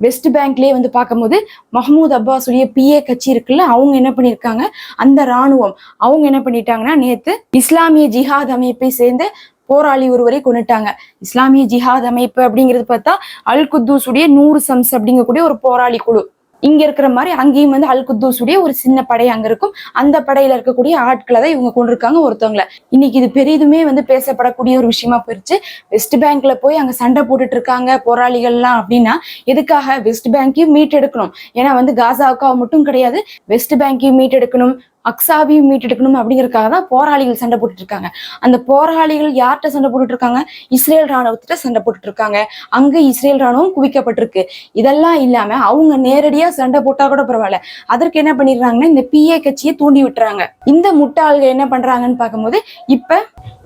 West பேங்க்லயே வந்து பார்க்கும்போது Mahmoud அப்பாஸுடைய BA கட்சி இருக்குல்ல, அவங்க என்ன பண்ணியிருக்காங்க, அந்த ராணுவம் அவங்க என்ன பண்ணிட்டாங்கன்னா நேத்து இஸ்லாமிய ஜிஹாத் அமைப்பை சேர்ந்த போராளி ஒருவரை கொண்டுட்டாங்க. இஸ்லாமிய ஜிஹாத் அமைப்பு அப்படிங்கிறது பார்த்தா அல் குத்தூஸுடைய 100 சம்ஸ் அப்படிங்கக்கூடிய ஒரு போராளி குழு. இங்க இருக்கிற மாதிரி அங்கேயும் வந்து அல் குத்தூஸுடைய ஒரு சின்ன படை அங்க இருக்கும். அந்த படையில இருக்கக்கூடிய ஆட்களை தான் இவங்க கொண்டிருக்காங்க ஒருத்தவங்களை. இன்னைக்கு இது பெரிதுமே வந்து பேசப்படக்கூடிய ஒரு விஷயமா போயிருச்சு. வெஸ்ட் பேங்க்ல போய் அங்க சண்டை போட்டுட்டு இருக்காங்க போராளிகள்லாம் அப்படின்னா எதுக்காக? வெஸ்ட் பேங்கையும் மீட்டெடுக்கணும். ஏன்னா வந்து காசாவுக்காக மட்டும் கிடையாது, வெஸ்ட் பேங்கையும் மீட்டெடுக்கணும், அக்ஸாவையும் மீட்டெடுக்கணும் அப்படிங்கறதுக்காக தான் போராளிகள் சண்டை போட்டுட்டு இருக்காங்க. அந்த போராளிகள் யார்கிட்ட சண்டை போட்டுட்டு இருக்காங்க? இஸ்ரேல் ராணுவத்திட்ட சண்டை போட்டுட்டு இருக்காங்க. அங்க இஸ்ரேல் ராணுவம் குவிக்கப்பட்டிருக்கு. இதெல்லாம் இல்லாம அவங்க நேரடியா சண்டை போட்டா கூட பரவாயில்ல, அதற்கு என்ன பண்ணிடுறாங்கன்னா இந்த பிஏ கட்சியை தூண்டி விட்டுறாங்க. இந்த முட்டாள்கள் என்ன பண்றாங்கன்னு பார்க்கும்போது இப்ப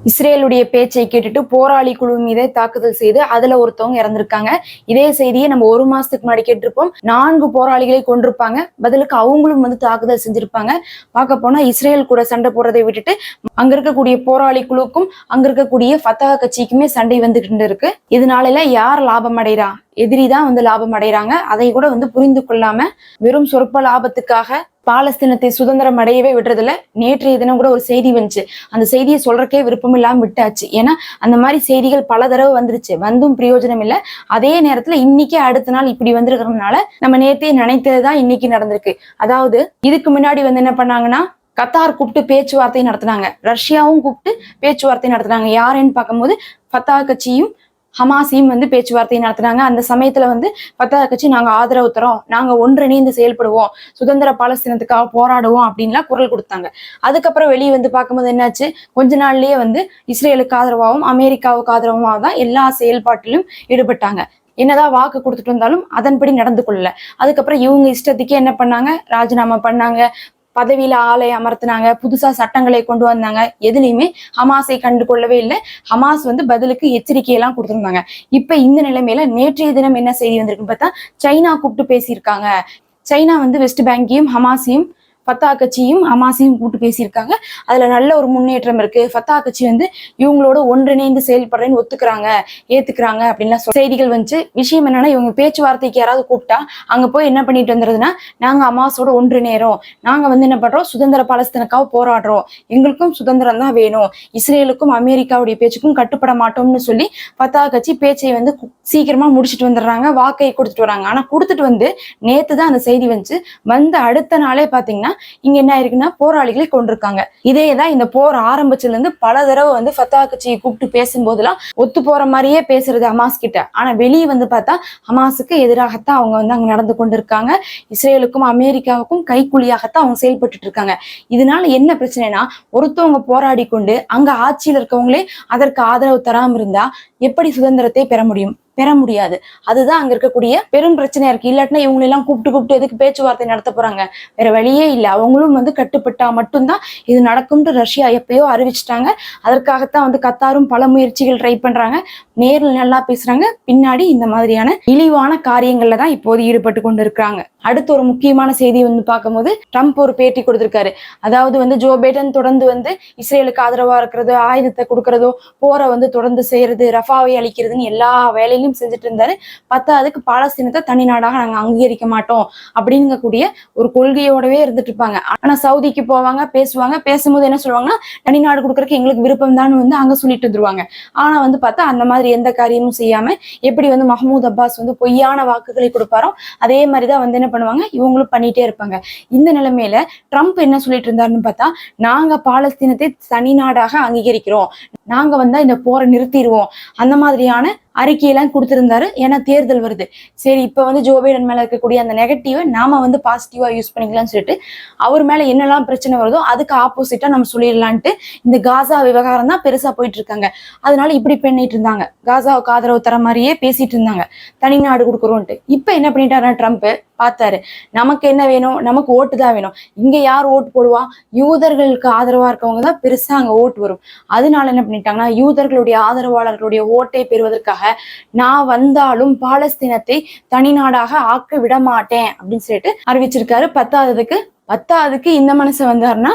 இஸ்ரேலுடைய பேச்சை கேட்டுட்டு போராளி குழு மீதே தாக்குதல் செய்து அதுல ஒருத்தவங்க இறந்திருக்காங்க. இதே செய்தியை நம்ம 1 மாசத்துக்கு முன்னாடி கேட்டிருப்போம். 4 போராளிகளை கொண்டிருப்பாங்க, பதிலுக்கு அவங்களும் வந்து தாக்குதல் செஞ்சிருப்பாங்க. பார்க்க போனா இஸ்ரேல் கூட சண்டை போடுறதை விட்டுட்டு அங்க இருக்கக்கூடிய போராளி குழுக்கும் அங்க இருக்கக்கூடிய ஃபத்தா கட்சிக்குமே சண்டை வந்துகிட்டு இருக்கு. இதனால யார் லாபம் அடைறா? எதிரிதான் வந்து லாபம் அடைறாங்க. அதை கூட வந்து புரிந்து கொள்ளாம வெறும் சொற்ப லாபத்துக்காக பாலஸ்தீனத்தை சுதந்திரம் அடையவே விடுறதுல நேற்றைய தினம் கூட ஒரு செய்தி வந்துச்சு. அந்த செய்தியை சொல்றக்கே விருப்பம் இல்லாம விட்டாச்சு. ஏன்னா அந்த மாதிரி செய்திகள் பல தடவை வந்துருச்சு, வந்தும் பிரயோஜனம் இல்லை. அதே நேரத்துல இன்னைக்கு அடுத்த நாள் இப்படி வந்திருக்கிறதுனால நம்ம நேற்றே நினைத்ததுதான் இன்னைக்கு நடந்திருக்கு. அதாவது இதுக்கு முன்னாடி வந்து என்ன பண்ணாங்கன்னா கத்தார் கூப்பிட்டு பேச்சுவார்த்தை நடத்தினாங்க, ரஷ்யாவும் கூப்பிட்டு பேச்சுவார்த்தை நடத்தினாங்க. யாருன்னு பார்க்கும்போது ஃபத்தா கட்சியும் ஹமாஸையும் வந்து பேச்சுவார்த்தை நடத்தினாங்க. அந்த சமயத்துல வந்து ஃபத்தா கட்சி நாங்க ஆதரவு தரோம், நாங்க ஒன்றிணைந்து செயல்படுவோம், சுதந்திர பாலஸ்தீனத்துக்காக போராடுவோம் அப்படின்லாம் குரல் கொடுத்தாங்க. அதுக்கப்புறம் வெளியே வந்து பார்க்கும்போது என்னாச்சு, கொஞ்ச நாள்லயே வந்து இஸ்ரேலுக்கு ஆதரவாகவும் அமெரிக்காவுக்கு ஆதரவாக தான் எல்லா செயல்பாட்டிலும் ஈடுபட்டாங்க. என்னதான் வாக்கு கொடுத்துட்டு வந்தாலும் அதன்படி நடந்து கொள்ளல. அதுக்கப்புறம் இவங்க இஷ்டத்துக்கே என்ன பண்ணாங்க, ராஜினாமா பண்ணாங்க, பதவியில ஆளை அமர்த்தினாங்க, புதுசா சட்டங்களை கொண்டு வந்தாங்க. எதுலையுமே ஹமாஸை கண்டு கொள்ளவே இல்லை. ஹமாஸ் வந்து பதிலுக்கு எச்சரிக்கையெல்லாம் கொடுத்துருந்தாங்க. இப்ப இந்த நிலைமையில நேற்றைய தினம் என்ன செய்தி வந்திருக்குன்னு பார்த்தா சைனா கூப்பிட்டு பேசியிருக்காங்க. சைனா வந்து வெஸ்ட் பேங்கையும் ஹமாஸையும் ஃபத்தா கட்சியும் ஹமாஸையும் கூட்டு பேசியிருக்காங்க. அதுல நல்ல ஒரு முன்னேற்றம் இருக்கு. ஃபத்தா கட்சி வந்து இவங்களோட ஒன்றிணைந்து செயல்படுறேன்னு ஒத்துக்கிறாங்க, ஏத்துக்கிறாங்க அப்படின்லாம் செய்திகள் வந்துச்சு. விஷயம் என்னன்னா, இவங்க பேச்சுவார்த்தைக்கு யாராவது கூப்பிட்டா அங்க போய் என்ன பண்ணிட்டு வந்துருதுன்னா, நாங்க ஹமாஸோட ஒன்றிணைறோம், நாங்க வந்து என்ன பண்றோம், சுதந்திர பாலஸ்தீனுக்காக போராடுறோம், எங்களுக்கும் சுதந்திரம் தான் வேணும், இஸ்ரேலுக்கும் அமெரிக்காவுடைய பேச்சுக்கும் கட்டுப்பட மாட்டோம்னு சொல்லி ஃபத்தா கட்சி பேச்சை வந்து சீக்கிரமா முடிச்சுட்டு வந்துடுறாங்க, வாக்கை கொடுத்துட்டு வராங்க. ஆனா கொடுத்துட்டு வந்து நேத்து தான் அந்த செய்தி வந்துச்சு. வந்து அடுத்த நாளே பாத்தீங்கன்னா இங்க என்ன இருக்குன்னா போராளிகளை கொண்டிருக்காங்க. இதேதான் இந்த போர் ஆரம்பிச்சதுல இருந்து பல தடவை வந்து ஃபத்தா கட்சியை கூப்பிட்டு பேசும்போதெல்லாம் ஒத்து போற மாதிரியே பேசுறது ஹமாஸ் கிட்ட. ஆனா வெளியே வந்து பார்த்தா ஹமாஸுக்கு எதிராகத்தான் அவங்க வந்து அங்க நடந்து கொண்டிருக்காங்க. இஸ்ரேலுக்கும் அமெரிக்காவுக்கும் கைக்கூலியாகத்தான் அவங்க செயல்பட்டு இருக்காங்க. இதனால என்ன பிரச்சனைனா, ஒருத்தவங்க போராடி கொண்டு அங்க ஆட்சியில் இருக்கவங்களே அதற்கு ஆதரவு தராம இருந்தா எப்படி சுதந்திரத்தை பெற முடியும்? பெற முடியாது. அதுதான் அங்க இருக்கக்கூடிய பெரும் பிரச்சனையா இருக்கு. இல்லாட்டினா இவங்க எல்லாம் கூப்பிட்டு எதுக்கு பேச்சுவார்த்தை நடத்த போறாங்க? வேற வழியே இல்லை. அவங்களும் வந்து கட்டுப்பட்டா மட்டும்தான் இது நடக்கும்னு ரஷ்யா எப்பயோ அறிவிச்சிட்டாங்க. அதற்காகத்தான் வந்து கத்தாரும் பல முயற்சிகள் ட்ரை பண்றாங்க. நேரில் நல்லா பேசுறாங்க, பின்னாடி இந்த மாதிரியான இழிவான காரியங்கள்ல தான் இப்போது ஈடுபட்டு கொண்டு இருக்காங்க. அடுத்து ஒரு முக்கியமான செய்தி வந்து பார்க்கும்போது ட்ரம்ப் ஒரு பேட்டி கொடுத்திருக்காரு. அதாவது வந்து ஜோ பைடன் தொடர்ந்து வந்து இஸ்ரேலுக்கு ஆதரவா இருக்கிறதோ, ஆயுதத்தை கொடுக்கறதோ, போரை வந்து தொடர்ந்து செய்யறது, ரஃபாவை அளிக்கிறதுன்னு எல்லா வேலையிலும் செஞ்சுட்டு இருந்தாரு. அதுக்கு பாலஸ்தீனத்தை தனி நாடாக நாங்க அங்கீகரிக்க மாட்டோம் அப்படிங்கக்கூடிய ஒரு கொள்கையோடவே இருந்துட்டு இருப்பாங்க. ஆனா சவுதிக்கு போவாங்க, பேசுவாங்க, பேசும்போது என்ன சொல்லுவாங்கன்னா தனி நாடு கொடுக்கறதுக்கு எங்களுக்கு விருப்பம் தான் வந்து அங்க சொல்லிட்டு வந்துருவாங்க. ஆனா வந்து பார்த்தா அந்த மாதிரி எந்த காரியமும் செய்யாம எப்படி வந்து மஹ்மூத் அப்பாஸ் வந்து பொய்யான வாக்குகளை கொடுப்பாரோ அதே மாதிரிதான் வந்து என்ன பண்ணுவாங்க, இவங்களும் பண்ணிட்டே இருப்பாங்க. இந்த நிலைமையில ட்ரம்ப் என்ன சொல்லிட்டு இருந்தாருன்னு பார்த்தா, நாங்க பாலஸ்தீனத்தை தனி நாடாக அங்கீகரிக்கிறோம், நாங்க வந்தா இந்த போரை நிறுத்திடுவோம், அந்த மாதிரியான அறிக்கையெல்லாம் கொடுத்திருந்தாரு. ஏன்னா தேர்தல் வருது. சரி, இப்ப வந்து ஜோ பைடன் மேல இருக்கக்கூடிய அந்த நெகட்டிவை நாம வந்து பாசிட்டிவா யூஸ் பண்ணிக்கலாம்னு சொல்லிட்டு அவர் மேல என்னெல்லாம் பிரச்சனை வருதோ அதுக்கு ஆப்போசிட்டா நம்ம சொல்லிடலான்ட்டு இந்த காசா விவகாரம் தான் பெருசா போயிட்டு இருக்காங்க. அதனால இப்படி பண்ணிட்டு இருந்தாங்க, காசாவுக்கு ஆதரவு தர மாதிரியே பேசிட்டு இருந்தாங்க, தனி நாடு கொடுக்குறோன்ட்டு. இப்ப என்ன பண்ணிட்டாருன்னா ட்ரம்ப் பார்த்தாரு, நமக்கு என்ன வேணும், நமக்கு ஓட்டு தான் வேணும். இங்க யார் ஓட்டு போடுவா? யூதர்களுக்கு ஆதரவா இருக்கவங்க தான் பெருசா அங்க ஓட்டு வரும். அதனால என்ன பண்ணிட்டாங்கன்னா, யூதர்களுடைய ஆதரவாளர்களுடைய ஓட்டை பெறுவதற்காக நான் வந்தாலும் பாலஸ்தீனத்தை தனி நாடாக ஆக்க விட மாட்டேன் அப்படின்னு சொல்லிட்டு அறிவிச்சிருக்காரு. பத்தாததுக்கு பத்தாவதுக்கு இந்த மனுஷன் வந்தாருன்னா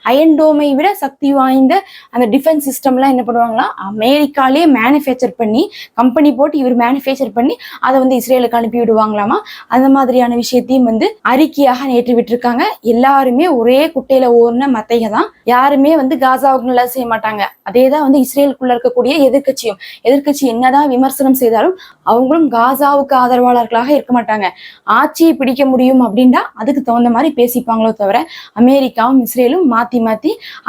அயன்டோமை விட சக்தி வாய்ந்த அந்த டிஃபென்ஸ் சிஸ்டம்லாம் என்ன பண்ணுவாங்களா, அமெரிக்காலேயே மேனுஃபேக்சர் பண்ணி கம்பெனி போட்டு இவர் மேனுஃபேக்சர் பண்ணி அதை வந்து இஸ்ரேலுக்கு அனுப்பி விடுவாங்களாமா. அந்த மாதிரியான விஷயத்தையும் வந்து அறிக்கையாக நேற்று விட்டுருக்காங்க. எல்லாருமே ஒரே குட்டையில ஓர்ன மத்தைக தான். யாருமே வந்து காசாவுக்கு நல்லா செய்ய மாட்டாங்க. அதே தான் வந்து இஸ்ரேலுக்குள்ள இருக்கக்கூடிய எதிர்கட்சி என்னதான் விமர்சனம் செய்தாலும் அவங்களும் காசாவுக்கு ஆதரவாளர்களாக இருக்க மாட்டாங்க. ஆட்சியை பிடிக்க முடியும் அப்படின்னா அதுக்கு தகுந்த மாதிரி பேசிப்பாங்களோ தவிர அமெரிக்காவும் இஸ்ரேலும் மாத்தி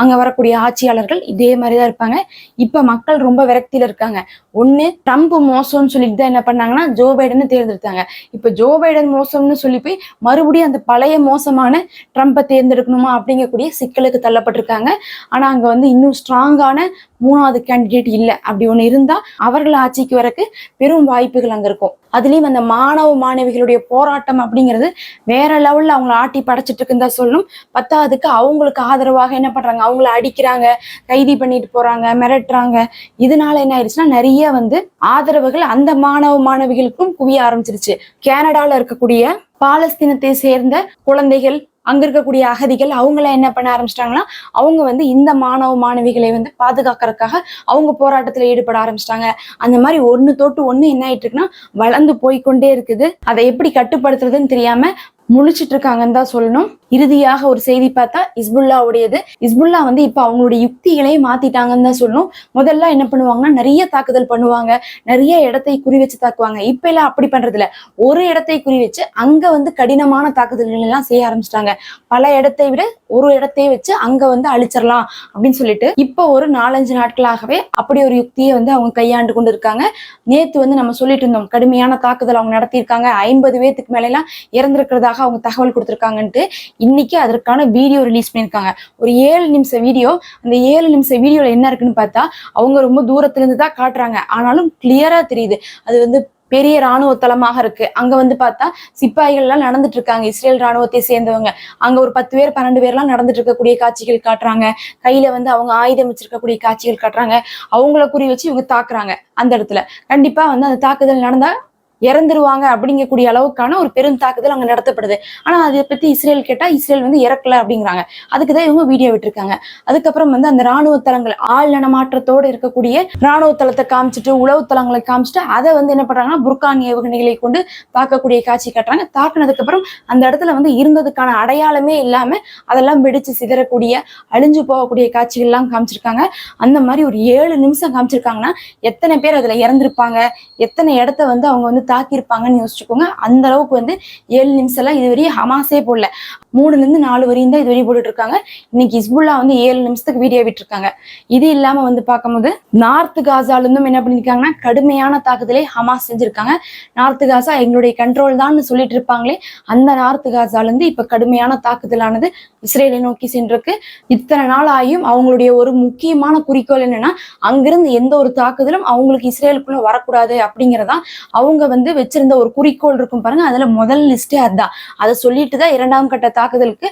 அங்க வரக்கூடிய ஆட்சியாளர்கள் இதே மாதிரிதான் இருப்பாங்க. இப்ப மக்கள் ரொம்ப விரக்தியில இருக்காங்க. ஒண்ணு ட்ரம்ப் மோசம்னு சொல்லிட்டு தான் என்ன பண்ணாங்கன்னா ஜோ பைடனை தேர்ந்தெடுத்தாங்க. இப்ப ஜோ பைடன் மோசம்னு சொல்லி போய் மறுபடியும் அந்த பழைய மோசமான ட்ரம்பை தேர்ந்தெடுக்கணுமா அப்படிங்கக்கூடிய சிக்கலுக்கு தள்ளப்பட்டிருக்காங்க. ஆனா அங்க வந்து இன்னும் ஸ்ட்ராங்கான மூணாவது கேண்டிடேட் இல்லை. அப்படி ஒண்ணு இருந்தா அவர்கள் ஆட்சிக்கு வரக்கு பெரும் வாய்ப்புகள் அங்க இருக்கும். அதுலயும் அந்த மாணவ மாணவிகளுடைய போராட்டம் அப்படிங்கிறது வேற லெவல்ல அவங்களை ஆட்டி படைச்சிட்டு இருக்குன்னு தான் சொல்லணும். பத்தாவதுக்கு அவங்களுக்கு ஆதரவாக என்ன பண்றாங்க, அவங்கள அடிக்கிறாங்க, கைதி பண்ணிட்டு போறாங்க, மிரட்டுறாங்க. இதனால என்ன ஆயிடுச்சுன்னா நிறைய வந்து ஆதரவுகள் அந்த மாணவ மாணவிகளுக்கும் குவிய ஆரம்பிச்சிருச்சு. கனடால இருக்கக்கூடிய பாலஸ்தீனத்தை சேர்ந்த குழந்தைகள், அங்க இருக்கக்கூடிய அகதிகள், அவங்கள என்ன பண்ண ஆரம்பிச்சிட்டாங்கன்னா அவங்க வந்து இந்த மாணவ மாணவிகளை வந்து பாதுகாக்கிறதுக்காக அவங்க போராட்டத்துல ஈடுபட ஆரம்பிச்சிட்டாங்க. அந்த மாதிரி ஒண்ணு தொட்டு ஒண்ணு என்ன ஆயிட்டு இருக்குன்னா வளர்ந்து போய்கொண்டே இருக்குது. அதை எப்படி கட்டுப்படுத்துறதுன்னு தெரியாம முழிச்சிட்டு இருக்காங்கன்னு தான் சொல்லணும். இறுதியாக ஒரு செய்தி பார்த்தா இஸ்புல்லாவுடையது. இஸ்புல்லா வந்து இப்ப அவங்களுடைய யுக்திகளே மாத்திட்டாங்கன்னு தான் சொல்லணும். முதல்ல என்ன பண்ணுவாங்கன்னா நிறைய தாக்குதல் பண்ணுவாங்க, நிறைய இடத்தை குறி வச்சு தாக்குவாங்க. இப்ப எல்லாம் அப்படி பண்றது இல்ல, ஒரு இடத்தை குறி வச்சு அங்க வந்து கடினமான தாக்குதல்கள் எல்லாம் செய்ய ஆரம்பிச்சிட்டாங்க. பல இடத்தை விட ஒரு இடத்தை வச்சு அங்க வந்து அழிச்சிடலாம் அப்படின்னு சொல்லிட்டு இப்ப ஒரு 4-5 நாட்களாகவே அப்படி ஒரு யுக்தியை வந்து அவங்க கையாண்டு கொண்டு இருக்காங்க. நேத்து வந்து நம்ம சொல்லிட்டு இருந்தோம் கடுமையான தாக்குதல் அவங்க நடத்தியிருக்காங்க, 50 பேத்துக்கு மேல எல்லாம் இறந்திருக்கிறதாக அவங்க தகவல் கொடுத்திருக்காங்கன்ட்டு. இன்னைக்கு அதற்கான வீடியோ ரிலீஸ் பண்ணியிருக்காங்க. ஒரு 7 நிமிஷ வீடியோ. அந்த 7 நிமிஷ வீடியோல என்ன இருக்குன்னு பார்த்தா அவங்க ரொம்ப தூரத்துல இருந்து தான் காட்டுறாங்க, ஆனாலும் கிளியரா தெரியுது அது வந்து பெரிய ராணுவ தளமாக இருக்கு. அங்க வந்து பார்த்தா சிப்பாய்கள் எல்லாம் நடந்துட்டு இருக்காங்க, இஸ்ரேல் ராணுவத்தை சேர்ந்தவங்க. அங்க ஒரு 10 பேர் 12 பேர் எல்லாம் நடந்துட்டு இருக்கக்கூடிய காட்சிகள் காட்டுறாங்க. கையில வந்து அவங்க ஆயுதம் வச்சிருக்கக்கூடிய காட்சிகள் காட்டுறாங்க. அவங்கள குறி வச்சு இவங்க தாக்குறாங்க. அந்த இடத்துல கண்டிப்பா வந்து அந்த தாக்குதல் நடந்தா இறந்துருவாங்க அப்படிங்கக்கூடிய அளவுக்கான ஒரு பெரும் தாக்குதல் அங்க நடத்தப்படுது. ஆனா அதை பத்தி இஸ்ரேல் கேட்டா இஸ்ரேல் வந்து இறக்கல அப்படிங்கிறாங்க. அதுக்குதான் இவங்க வீடியோ விட்டுருக்காங்க. அதுக்கப்புறம் வந்து அந்த ராணுவ தளங்கள் ஆள் நடமாற்றத்தோடு இருக்கக்கூடிய ராணுவ தளத்தை காமிச்சிட்டு உளவு தளங்களை காமிச்சிட்டு அதை வந்து என்ன பண்றாங்கன்னா புர்கான் ஏவுகணைகளை கொண்டு தாக்கக்கூடிய காட்சி காட்டுறாங்க. தாக்குனதுக்கு அப்புறம் அந்த இடத்துல வந்து இருந்ததுக்கான அடையாளமே இல்லாம அதெல்லாம் வெடிச்சு சிதறக்கூடிய அழிஞ்சு போகக்கூடிய காட்சிகள் எல்லாம் காமிச்சிருக்காங்க. அந்த மாதிரி ஒரு 7 நிமிஷம் காமிச்சிருக்காங்கன்னா எத்தனை பேர் அதுல இறந்திருப்பாங்க, எத்தனை இடத்த வந்து அவங்க வந்து தாக்கியிருப்பாங்கன்னு யோசிச்சுக்கோங்க. அந்த அளவுக்கு வந்து 7 நிமிஷம் எல்லாம் இதுவரையும் ஹமாஸே போடல. 3-4 வரையும் தான் இதுவரையும் போட்டுட்டு இருக்காங்க. இன்னைக்கு ஹிஸ்புல்லா வந்து 7 நிமிஷத்துக்கு வீடியோ விட்டுருக்காங்க. இது இல்லாம வந்து பார்க்கும்போது நார்த் காசால இருந்தும் என்ன பண்ணிருக்காங்கன்னா கடுமையான தாக்குதலை ஹமாஸ் செஞ்சிருக்காங்க. நார்த் காசா எங்களுடைய கண்ட்ரோல் தான் சொல்லிட்டு இருப்பாங்களே, அந்த நார்த் காசால இருந்து இப்ப கடுமையான தாக்குதலானது இஸ்ரேலை நோக்கி சென்றிருக்கு. இத்தனை நாள் ஆகியும் அவங்களுடைய ஒரு முக்கியமான குறிக்கோள் என்னன்னா அங்கிருந்து எந்த ஒரு தாக்குதலும் அவங்களுக்கு இஸ்ரேலுக்குள்ள வரக்கூடாது அப்படிங்கிறதா அவங்க வந்து வச்சிருந்த ஒரு குறிக்கோள் இருக்கும் பாருங்க. அதுல முதல் லிஸ்டே அதுதான். அதை சொல்லிட்டு தான் 2ஆம் கட்ட தாக்குதலுக்கு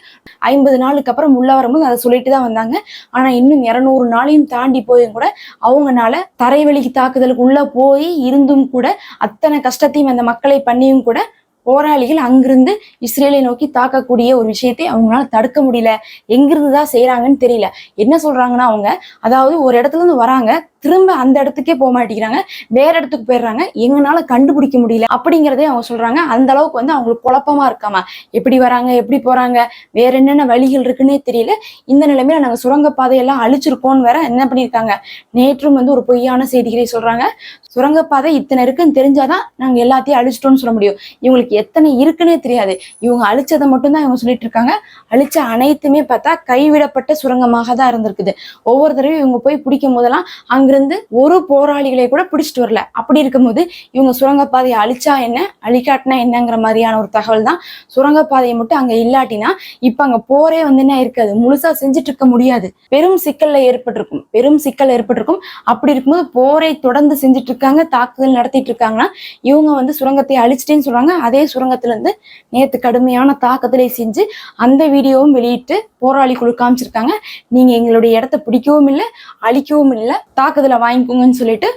50 நாளுக்கு அப்புறம் உள்ள வரும்போது அதை சொல்லிட்டு தான் வந்தாங்க. ஆனா இன்னும் 200 நாளையும் தாண்டி போயும் கூட அவங்கனால தரைவழி தாக்குதலுக்கு உள்ள போய் இருந்தும் கூட அத்தனை கஷ்டத்தையும் அந்த மக்களை பண்ணியும் கூட போராளிகள் அங்கிருந்து இஸ்ரேலை நோக்கி தாக்கக்கூடிய ஒரு விஷயத்தை அவங்களால தடுக்க முடியல. எங்கிருந்துதான் செய்யறாங்கன்னு தெரியல. என்ன சொல்றாங்கன்னா அவங்க அதாவது ஒரு இடத்துல இருந்து வராங்க, திரும்ப அந்த இடத்துக்கே போக மாட்டேங்கிறாங்க, வேற இடத்துக்கு போயிடுறாங்க, எங்கனால கண்டுபிடிக்க முடியல அப்படிங்கிறதே அவங்க சொல்றாங்க. அந்த அளவுக்கு வந்து அவங்களுக்கு குழப்பமா இருக்காமா, எப்படி வராங்க எப்படி போறாங்க, வேற என்னென்ன வழிகள் இருக்குன்னே தெரியல. இந்த நிலைமையில நாங்க சுரங்கப்பாதையெல்லாம் அழிச்சிருக்கோம்னு வேற என்ன பண்ணியிருக்காங்க. நேற்றும் வந்து ஒரு பொய்யான செய்திகளை சொல்றாங்க. சுரங்கப்பாதை இத்தனை இருக்குன்னு தெரிஞ்சாதான் நாங்க எல்லாத்தையும் அழிச்சிட்டோம்னு சொல்ல முடியும். இவங்களுக்கு எத்தனை இருக்குன்னே தெரியாது. இவங்க அழிச்சதை மட்டும்தான் இவங்க சொல்லிட்டு இருக்காங்க. அழிச்ச அனைத்துமே பார்த்தா கைவிடப்பட்ட சுரங்கமாக தான் இருந்திருக்குது. ஒவ்வொரு தடவையும் இவங்க போய் பிடிக்கும் போதெல்லாம் அங்கிருந்து ஒரு போராளிகளை கூட பிடிச்சிட்டு வரல. அப்படி இருக்கும்போது இவங்க சுரங்கப்பாதையை அழிச்சா என்ன அழிக்காட்டினா என்னங்கிற மாதிரியான ஒரு தகவல் தான். சுரங்கப்பாதையை மட்டும் அங்க இல்லாட்டினா இப்ப அங்க போரே வந்து என்ன இருக்காது, முழுசா செஞ்சுட்டு இருக்க முடியாது. பெரும் சிக்கல் ஏற்பட்டிருக்கும். அப்படி இருக்கும்போது போரை தொடர்ந்து செஞ்சுட்டு இருக்காங்க, தாக்குதல் நடத்திட்டு இருக்காங்கன்னா இவங்க வந்து சுரங்கத்தை அழிச்சிட்டேன்னு சொல்றாங்க. அதே சுரங்கத்துல இருந்து நேத்து கடுமையான தாக்குதலை செஞ்சு அந்த வீடியோவும் வெளியிட்டு போராளி குழு காமிச்சிருக்காங்க. நீங்க எங்களுடைய இடத்த பிடிக்கவும் இல்லை, அழிக்கவும் இல்லை, தாக்குதலை வாங்கிக்கோங்கன்னு சொல்லிட்டு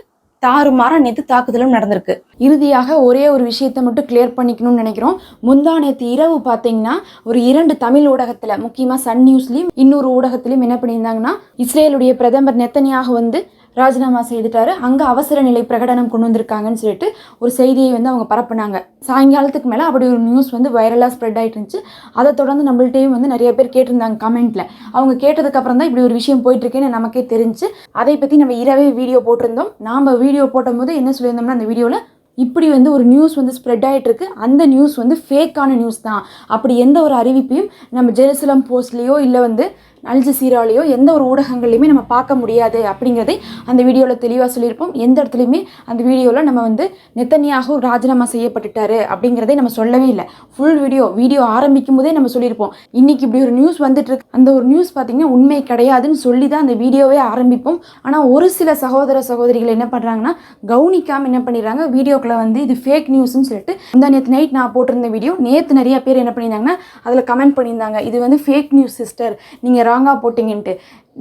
தாறுமாறா நேற்று தாக்குதலும் நடந்திருக்கு. இறுதியாக ஒரே ஒரு விஷயத்தை மட்டும் கிளியர் பண்ணிக்கணும்னு நினைக்கிறோம். முந்தா நேற்று இரவு பார்த்தீங்கன்னா ஒரு 2 தமிழ் ஊடகத்துல, முக்கியமா சன் நியூஸ்லயும் இன்னொரு ஊடகத்திலையும் என்ன பண்ணியிருந்தாங்கன்னா, இஸ்ரேலுடைய பிரதமர் நெத்தனியாக வந்து ராஜினாமா செய்துட்டாரு, அங்கே அவசர நிலை பிரகடனம் கொண்டு வந்திருக்காங்கன்னு சொல்லிட்டு ஒரு செய்தியை வந்து அவங்க பரப்புனாங்க. சாயங்காலத்துக்கு மேலே அப்படி ஒரு நியூஸ் வந்து வைரலாக ஸ்ப்ரெட் ஆகிட்டு இருந்துச்சு. அதை தொடர்ந்து நம்மள்ட்டையும் வந்து நிறைய பேர் கேட்டிருந்தாங்க கமெண்ட்டில். அவங்க கேட்டதுக்கப்புறம் தான் இப்படி ஒரு விஷயம் போயிட்டுருக்கேன்னு நமக்கே தெரிஞ்சு அதை பற்றி நம்ம இரவே வீடியோ போட்டிருந்தோம். நாம் வீடியோ போடும்போது என்ன சொல்லியிருந்தோம்னா, அந்த வீடியோவில் இப்படி வந்து ஒரு நியூஸ் வந்து ஸ்ப்ரெட் ஆகிட்டு இருக்கு, அந்த நியூஸ் வந்து ஃபேக்கான நியூஸ் தான், அப்படி எந்த ஒரு அறிவிப்பையும் நம்ம ஜெருசலம் போஸ்ட்லேயோ இல்லை வந்து அல் ஜசீராலேயோ எந்த ஒரு ஊடகங்கள்லையுமே நம்ம பார்க்க முடியாது அப்படிங்கிறதை அந்த வீடியோவில் தெளிவாக சொல்லியிருப்போம். எந்த இடத்துலையுமே அந்த வீடியோவில் நம்ம வந்து நெத்தனியாகு ராஜினாமா செய்யப்பட்டுட்டாரு அப்படிங்கிறதை நம்ம சொல்லவே இல்லை. ஃபுல் வீடியோ ஆரம்பிக்கும் போதே நம்ம சொல்லியிருப்போம், இன்னைக்கு இப்படி ஒரு நியூஸ் வந்துட்டு இருக்கு, அந்த ஒரு நியூஸ் பார்த்தீங்கன்னா உண்மை கிடையாதுன்னு சொல்லி தான் அந்த வீடியோவே ஆரம்பிப்போம். ஆனால் ஒரு சில சகோதர சகோதரிகள் என்ன பண்ணுறாங்கன்னா, கவனிக்காமல் என்ன பண்ணிடுறாங்க, வீடியோக்குள்ள வந்து இது ஃபேக் நியூஸ்ன்னு சொல்லிட்டு இந்த நேற்று நைட் நான் போட்டிருந்த வீடியோ நேற்று நிறைய பேர் என்ன பண்ணியிருந்தாங்கன்னா அதில் கமெண்ட் பண்ணியிருந்தாங்க, இது வந்து ஃபேக் நியூஸ் சிஸ்டர், நீங்கள் ராங்கா போட்டிங்கன்ட்டு.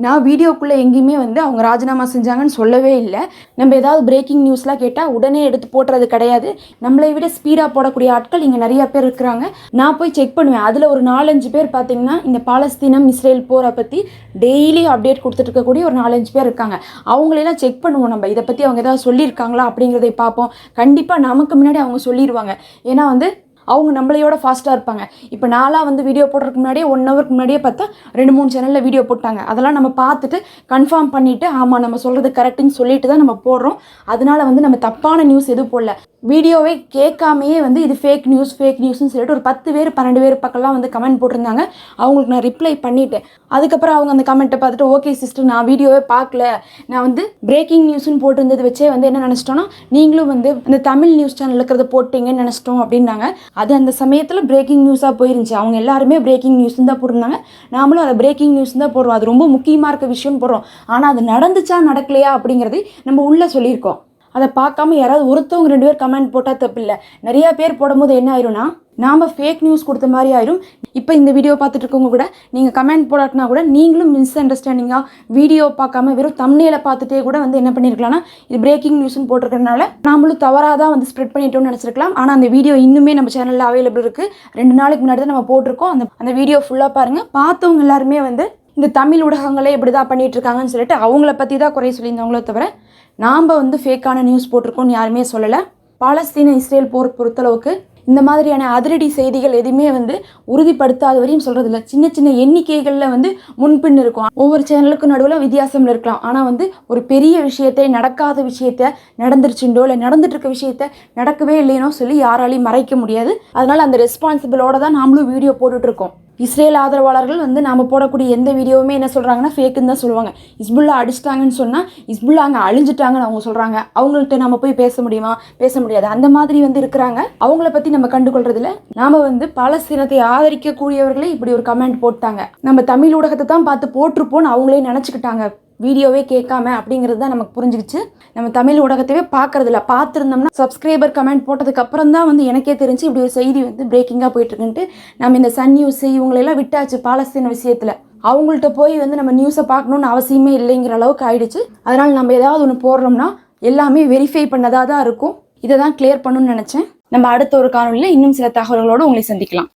நான் வீடியோக்குள்ளே எங்கேயுமே வந்து அவங்க ராஜினாமா செஞ்சாங்கன்னு சொல்லவே இல்லை. நம்ம ஏதாவது பிரேக்கிங் நியூஸ்லாம் கேட்டால் உடனே எடுத்து போட்டுறது கிடையாது. நம்மளை விட ஸ்பீடாக போடக்கூடிய ஆட்கள் இங்கே நிறைய பேர் இருக்கிறாங்க. நான் போய் செக் பண்ணுவேன், அதில் ஒரு 4-5 பேர் பார்த்தீங்கன்னா இந்த பாலஸ்தீனம் இஸ்ரேல் போரை பற்றி டெய்லி அப்டேட் கொடுத்துட்டு இருக்கக்கூடிய ஒரு 4-5 பேர் இருக்காங்க. அவங்களெல்லாம் செக் பண்ணுவோம், நம்ம இதை பற்றி அவங்க ஏதாவது சொல்லியிருக்காங்களா அப்படிங்கிறதை பார்ப்போம். கண்டிப்பாக நமக்கு முன்னாடி அவங்க சொல்லிடுவாங்க. ஏன்னா வந்து அவங்க நம்மளையோட ஃபாஸ்ட்டாக இருப்பாங்க. இப்போ நாளாக வந்து வீடியோ போடுறதுக்கு முன்னாடியே 1 ஹவருக்கு முன்னாடியே பார்த்தா 2-3 சேனலில் வீடியோ போட்டாங்க. அதெல்லாம் நம்ம பார்த்துட்டு கன்ஃபார்ம் பண்ணிவிட்டு ஆமாம் நம்ம சொல்கிறது கரெக்டுன்னு சொல்லிட்டு தான் நம்ம போடுறோம். அதனால வந்து நம்ம தப்பான நியூஸ் எதுவும் போடல. வீடியோவே கேட்காமையே வந்து இது ஃபேக் நியூஸ்னு சொல்லிட்டு ஒரு 10 பேர் 12 பேர் பக்கம்லாம் வந்து கமெண்ட் போட்டிருந்தாங்க. அவங்களுக்கு நான் ரிப்ளை பண்ணிட்டேன். அதுக்கப்புறம் அவங்க அந்த கமெண்ட்டை பார்த்துட்டு, ஓகே சிஸ்டர் நான் வீடியோவே பார்க்கல, நான் வந்து பிரேக்கிங் நியூஸ்னு போட்டிருந்தது வச்சே வந்து என்ன நினச்சிட்டோன்னா, நீங்களும் வந்து அந்த தமிழ் நியூஸ் சேனல் இருக்கிறத போட்டிங்கன்னு நினச்சிட்டோம் அப்படின்னாங்க. அது அந்த சமயத்தில் பிரேக்கிங் நியூஸாக போயிருந்துச்சு. அவங்க எல்லாருமே பிரேக்கிங் நியூஸ் தான் போட்டிருந்தாங்க, நாமளும் அதை பிரேக்கிங் நியூஸ் தான் போடுறோம், அது ரொம்ப முக்கியமாக இருக்க விஷயம்னு போடுறோம். ஆனால் அது நடந்துச்சா நடக்கலையா அப்படிங்கிறதை நம்ம உள்ளே சொல்லியிருக்கோம். அதை பார்க்காம யாராவது ஒருத்தவங்க 2 பேர் கமெண்ட் போட்டால் தப்பில்லை. நிறையா பேர் போடும்போது என்ன ஆயிரும்னா, நாம் ஃபேக் நியூஸ் கொடுத்த மாதிரி ஆயிரும். இப்போ இந்த வீடியோ பார்த்துட்டு இருக்கவங்க கூட நீங்கள் கமெண்ட் போடாட்டினா கூட நீங்களும் மிஸ் அண்டர்ஸ்டாண்டிங்காக வீடியோ பார்க்காம வெறும் தம்ப்நெயிலை பார்த்துட்டே கூட வந்து என்ன பண்ணியிருக்கலாம்னா, இது பிரேக்கிங் நியூஸ்னு போட்டிருக்கறனால நாமளும் தவறாக தான் வந்து ஸ்ப்ரெட் பண்ணிட்டோம்னு நினச்சிருக்கலாம். ஆனால் அந்த வீடியோ இன்னுமே நம்ம சேனலில் அவைலபிள் இருக்குது. 2 நாளைக்கு முன்னாடி தான் நம்ம போட்டிருக்கோம். அந்த வீடியோ ஃபுல்லாக பாருங்கள். பார்த்தவங்க எல்லாருமே வந்து இந்த தமிழ் ஊடகங்களே இப்படி தான் பண்ணிட்டு இருக்காங்கன்னு சொல்லிட்டு அவங்கள பற்றி தான் குறை சொல்லியிருந்தவங்களோ தவிர நாம் வந்து ஃபேக்கான நியூஸ் போட்டிருக்கோம்னு யாருமே சொல்லலை. பாலஸ்தீன இஸ்ரேல் போர் பொறுத்தளவுக்கு இந்த மாதிரியான அதிரடி செய்திகள் எதுவுமே வந்து உறுதிப்படுத்தாத வரையும் சொல்கிறதில்ல. சின்ன சின்ன எண்ணிக்கைகளில் வந்து முன்பின் இருக்கும். ஒவ்வொரு சேனலுக்கும் நடுவில் வித்தியாசம் இருக்கலாம். ஆனால் வந்து ஒரு பெரிய விஷயத்தை, நடக்காத விஷயத்த நடந்துருச்சுண்டோ இல்லை நடந்துட்டு இருக்க விஷயத்த நடக்கவே இல்லைனோ சொல்லி யாராலையும் மறைக்க முடியாது. அதனால் அந்த ரெஸ்பான்சிபிளோட தான் நாமளும் வீடியோ போட்டுட்ருக்கோம். இஸ்ரேல் ஆதரவாளர்கள் வந்து நாம் போடக்கூடிய எந்த வீடியோவுமே என்ன சொல்கிறாங்கன்னா ஃபேக்குன்னு தான் சொல்லுவாங்க. இஸ்புல்லா அடிச்சிட்டாங்கன்னு சொன்னால் இஸ்புல்லா அங்கே அழிஞ்சிட்டாங்கன்னு அவங்க சொல்கிறாங்க. அவங்கள்ட்ட நம்ம போய் பேச முடியுமா? பேச முடியாது. அந்த மாதிரி வந்து இருக்கிறாங்க. அவங்கள பற்றி நம்ம கண்டுகொள்றதில்ல. நாம் வந்து பாலஸ்தீனத்தை ஆதரிக்கக்கூடியவர்களே இப்படி ஒரு கமெண்ட் போட்டாங்க, நம்ம தமிழ் ஊடகத்தை தான் பார்த்து போட்டிருப்போன்னு அவங்களே நினச்சிக்கிட்டாங்க, வீடியோவே கேட்காம அப்படிங்கிறது தான் நமக்கு புரிஞ்சுக்கிச்சு. நம்ம தமிழ் ஊடகத்தையே பார்க்கறதில்ல. பார்த்துருந்தோம்னா சப்ஸ்கிரைபர் கமெண்ட் போட்டதுக்கு அப்புறம் தான் வந்து எனக்கே தெரிஞ்சு இப்படி ஒரு செய்தி வந்து பிரேக்கிங்காக போயிட்டுருக்குன்ட்டு. நம்ம இந்த சன் நியூஸ் இவங்களெல்லாம் விட்டாச்சு பாலஸ்தீன விஷயத்தில். அவங்கள்ட்ட போய் வந்து நம்ம நியூஸை பார்க்கணுன்னு அவசியமே இல்லைங்கிற அளவுக்கு ஆயிடுச்சு. அதனால் நம்ம ஏதாவது ஒன்று போடுறோம்னா எல்லாமே வெரிஃபை பண்ணதாக தான் இருக்கும். இதை தான் கிளியர் பண்ணணும்னு நினச்சேன். நம்ம அடுத்த ஒரு காணொலியில் இன்னும் சில தகவல்களோடு உங்களை சந்திக்கலாம்.